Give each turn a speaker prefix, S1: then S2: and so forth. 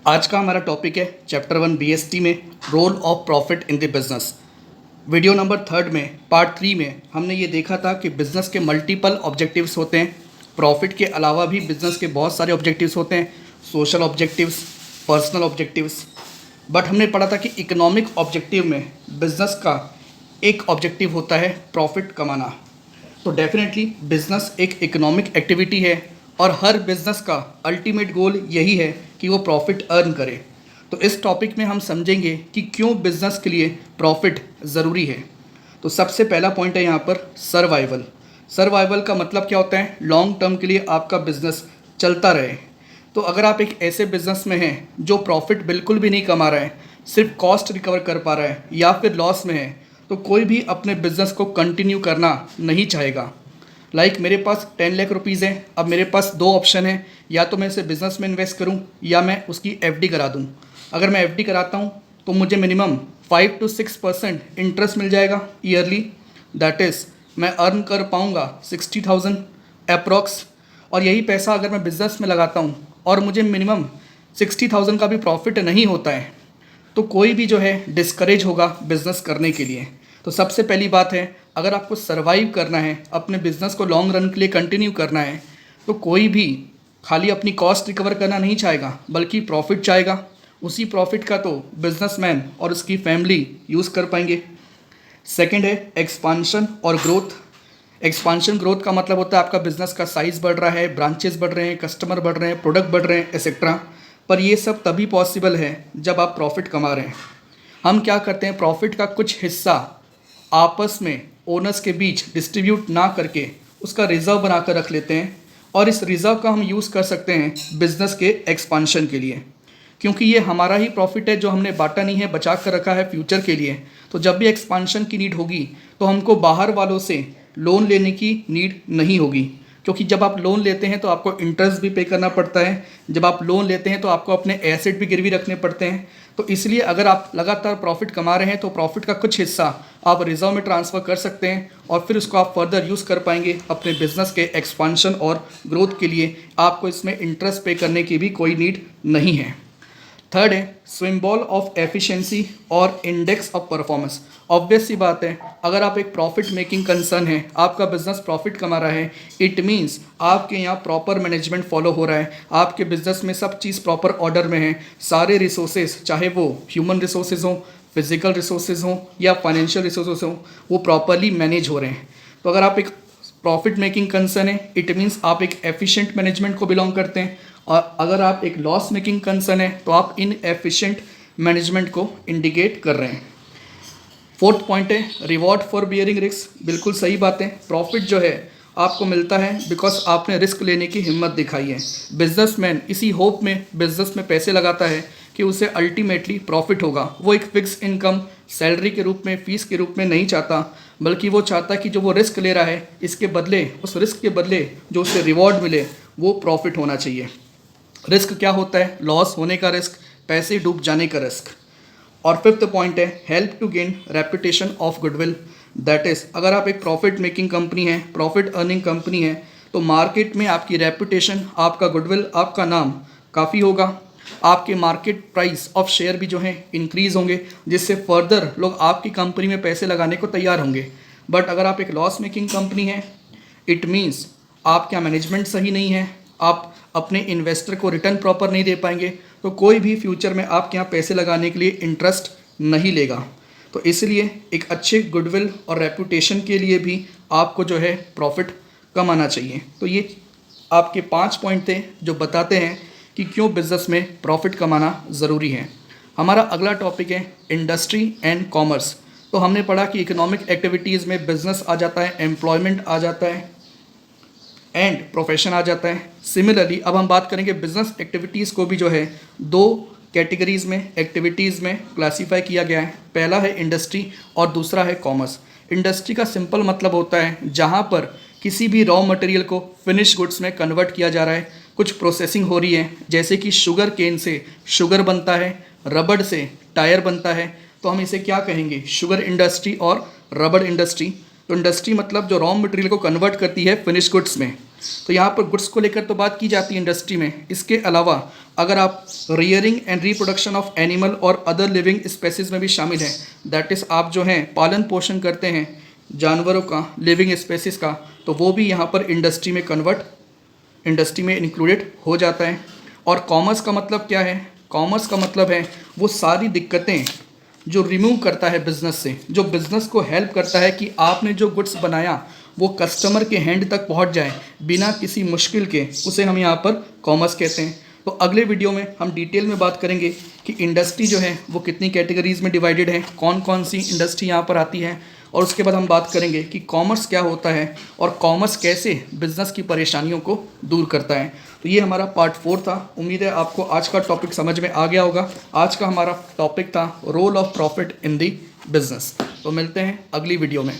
S1: आज का हमारा टॉपिक है चैप्टर 1 बीएसटी में role of profit in the business. Video number 3 में पार्ट 3 में हमने ये देखा था कि बिज़नेस के मल्टीपल ऑब्जेक्टिव्स होते हैं। प्रॉफिट के अलावा भी बिज़नेस के बहुत सारे ऑब्जेक्टिव्स होते हैं, social objectives, personal objectives. But हमने पढ़ा था कि इकोनॉमिक ऑब्जेक्टिव में बिज़नेस का एक ऑब्जेक्टिव होता है प्रॉफिट कमाना। तो डेफिनेटली बिज़नेस एक इकोनॉमिक एक्टिविटी है और हर बिज़नेस का अल्टीमेट गोल यही है कि वो प्रॉफिट अर्न करे। तो इस टॉपिक में हम समझेंगे कि क्यों बिज़नेस के लिए प्रॉफिट ज़रूरी है। तो सबसे पहला पॉइंट है यहाँ पर सर्वाइवल। सर्वाइवल का मतलब क्या होता है? लॉन्ग टर्म के लिए आपका बिज़नेस चलता रहे। तो अगर आप एक ऐसे बिज़नेस में हैं जो प्रॉफिट बिल्कुल भी नहीं कमा रहा है, सिर्फ कॉस्ट रिकवर कर पा रहा है या फिर लॉस में है, तो कोई भी अपने बिज़नेस को कंटिन्यू करना नहीं चाहेगा। मेरे पास 10 लाख रुपीज़ है। अब मेरे पास दो ऑप्शन है, या तो मैं इसे बिज़नेस में इन्वेस्ट करूं या मैं उसकी एफडी करा दूं। अगर मैं एफडी कराता हूं तो मुझे मिनिमम 5 to 6% इंटरेस्ट मिल जाएगा ईयरली। दैट इज़ मैं अर्न कर पाऊंगा 60,000 अप्रॉक्स। और यही पैसा अगर मैं बिज़नेस में लगाता हूं और मुझे मिनिमम 60,000 का भी प्रॉफिट नहीं होता है, तो कोई भी जो है डिस्करेज होगा बिज़नेस करने के लिए। तो सबसे पहली बात है, अगर आपको सर्वाइव करना है, अपने बिज़नेस को लॉन्ग रन के लिए कंटिन्यू करना है, तो कोई भी खाली अपनी कॉस्ट रिकवर करना नहीं चाहेगा, बल्कि प्रॉफिट चाहेगा। उसी प्रॉफिट का तो बिजनेसमैन और उसकी फैमिली यूज़ कर पाएंगे। सेकंड है एक्सपांशन और ग्रोथ। एक्सपांशन ग्रोथ का मतलब होता है आपका बिजनेस का साइज़ बढ़ रहा है, ब्रांचेस बढ़ रहे हैं, कस्टमर बढ़ रहे हैं, प्रोडक्ट बढ़ रहे हैं, एक्सेट्रा। पर ये सब तभी पॉसिबल है जब आप प्रॉफिट कमा रहे हैं। हम क्या करते हैं, प्रॉफिट का कुछ हिस्सा आपस में ओनर्स के बीच डिस्ट्रीब्यूट ना करके उसका रिज़र्व बना कर रख लेते हैं, और इस रिज़र्व का हम यूज़ कर सकते हैं बिज़नेस के एक्सपांशन के लिए, क्योंकि ये हमारा ही प्रॉफिट है जो हमने बांटा नहीं है, बचा कर रखा है फ्यूचर के लिए। तो जब भी एक्सपांशन की नीड होगी तो हमको बाहर वालों से लोन लेने की नीड नहीं होगी, क्योंकि जब आप लोन लेते हैं तो आपको इंटरेस्ट भी पे करना पड़ता है। जब आप लोन लेते हैं तो आपको अपने एसेट भी गिरवी रखने पड़ते हैं। तो इसलिए अगर आप लगातार प्रॉफिट कमा रहे हैं तो प्रॉफिट का कुछ हिस्सा आप रिजर्व में ट्रांसफ़र कर सकते हैं, और फिर उसको आप फर्दर यूज़ कर पाएंगे अपने बिजनेस के एक्सपांशन और ग्रोथ के लिए। आपको इसमें इंटरेस्ट पे करने की भी कोई नीड नहीं है। थर्ड है सिंबल ऑफ एफिशिएंसी और इंडेक्स ऑफ परफॉर्मेंस। ऑब्वियस सी बात है, अगर आप एक प्रॉफिट मेकिंग कंसर्न है, आपका बिजनेस प्रॉफिट कमा रहा है, इट मीन्स आपके यहाँ प्रॉपर मैनेजमेंट फॉलो हो रहा है, आपके बिजनेस में सब चीज़ प्रॉपर ऑर्डर में है। सारे रिसोर्सेज, चाहे वो ह्यूमन रिसोर्सेज हों, फिजिकल रिसोर्सेज हों या फाइनेंशियल रिसोर्सेज हों, वो प्रॉपरली मैनेज हो रहे हैं। तो अगर आप एक प्रॉफिट मेकिंग कंसर्न है, इट मीन्स आप एक एफिशिएंट मैनेजमेंट को बिलोंग करते हैं। और अगर आप एक लॉस मेकिंग कंसर्न है तो आप इन एफिशिएंट मैनेजमेंट को इंडिकेट कर रहे हैं। फोर्थ पॉइंट है रिवॉर्ड फॉर बियरिंग रिस्क। बिल्कुल सही बात है, प्रॉफिट जो है आपको मिलता है बिकॉज आपने रिस्क लेने की हिम्मत दिखाई है। बिजनेसमैन इसी होप में बिजनेस में पैसे लगाता है कि उसे अल्टीमेटली प्रॉफिट होगा। वो एक फिक्स इनकम सैलरी के रूप में, फीस के रूप में नहीं चाहता, बल्कि वो चाहता कि जो वो रिस्क ले रहा है, इसके बदले, उस रिस्क के बदले जो उसे रिवॉर्ड मिले वो प्रॉफिट होना चाहिए। रिस्क क्या होता है? लॉस होने का रिस्क, पैसे डूब जाने का रिस्क। और फिफ्थ पॉइंट है help to gain reputation of goodwill. That is अगर आप एक प्रॉफिट मेकिंग कंपनी है, प्रॉफिट अर्निंग कंपनी है, तो मार्केट में आपकी रेपुटेशन, आपका गुडविल, आपका नाम काफ़ी होगा। आपके मार्केट प्राइस ऑफ शेयर भी जो है इंक्रीज़ होंगे, जिससे फर्दर लोग आपकी कंपनी में पैसे लगाने को तैयार होंगे। बट अगर आप एक लॉस मेकिंग कंपनी है, इट मीन्स आपका मैनेजमेंट सही नहीं है, आप अपने इन्वेस्टर को रिटर्न प्रॉपर नहीं दे पाएंगे, तो कोई भी फ्यूचर में आपके यहाँ पैसे लगाने के लिए इंटरेस्ट नहीं लेगा। तो इसलिए एक अच्छे गुडविल और रेपुटेशन के लिए भी आपको जो है प्रॉफिट कमाना चाहिए। तो ये आपके 5 पॉइंट थे जो बताते हैं कि क्यों बिज़नेस में प्रॉफिट कमाना ज़रूरी है। हमारा अगला टॉपिक है इंडस्ट्री एंड कॉमर्स। तो हमने पढ़ा कि इकोनॉमिक एक्टिविटीज़ में बिज़नेस आ जाता है, एम्प्लॉयमेंट आ जाता है एंड प्रोफेशन आ जाता है। सिमिलरली अब हम बात करेंगे बिजनेस एक्टिविटीज़ को भी जो है 2 कैटेगरीज़ में, एक्टिविटीज़ में क्लासीफाई किया गया है। पहला है इंडस्ट्री और दूसरा है कॉमर्स। इंडस्ट्री का सिंपल मतलब होता है जहाँ पर किसी भी रॉ मटेरियल को फिनिश गुड्स में कन्वर्ट किया जा रहा है, कुछ प्रोसेसिंग हो रही है, जैसे कि शुगर केन से शुगर बनता है, रबड़ से टायर बनता है, तो हम इसे क्या कहेंगे? शुगर इंडस्ट्री और रबड़ इंडस्ट्री। तो इंडस्ट्री मतलब जो रॉ मटेरियल को कन्वर्ट करती है फिनिश गुड्स में, तो यहाँ पर गुड्स को लेकर तो बात की जाती है इंडस्ट्री में। इसके अलावा अगर आप rearing and reproduction of animal और अदर लिविंग स्पेसीज में भी शामिल हैं, दैट इज़ आप जो हैं पालन पोषण करते हैं जानवरों का, लिविंग स्पेसीज का, तो वो भी यहाँ पर इंडस्ट्री में इंक्लूडेड हो जाता है। और कॉमर्स का मतलब क्या है? कॉमर्स का मतलब है वो सारी दिक्कतें जो रिमूव करता है बिज़नेस से, जो बिज़नेस को हेल्प करता है कि आपने जो गुड्स बनाया वो कस्टमर के हैंड तक पहुंच जाए बिना किसी मुश्किल के, उसे हम यहाँ पर कॉमर्स कहते हैं। तो अगले वीडियो में हम डिटेल में बात करेंगे कि इंडस्ट्री जो है वो कितनी कैटेगरीज़ में डिवाइडेड है, कौन कौन सी इंडस्ट्री यहाँ पर आती है, और उसके बाद हम बात करेंगे कि कॉमर्स क्या होता है और कॉमर्स कैसे बिज़नेस की परेशानियों को दूर करता है। तो ये हमारा पार्ट 4 था। उम्मीद है आपको आज का टॉपिक समझ में आ गया होगा। आज का हमारा टॉपिक था role of profit in the business. तो मिलते हैं अगली वीडियो में।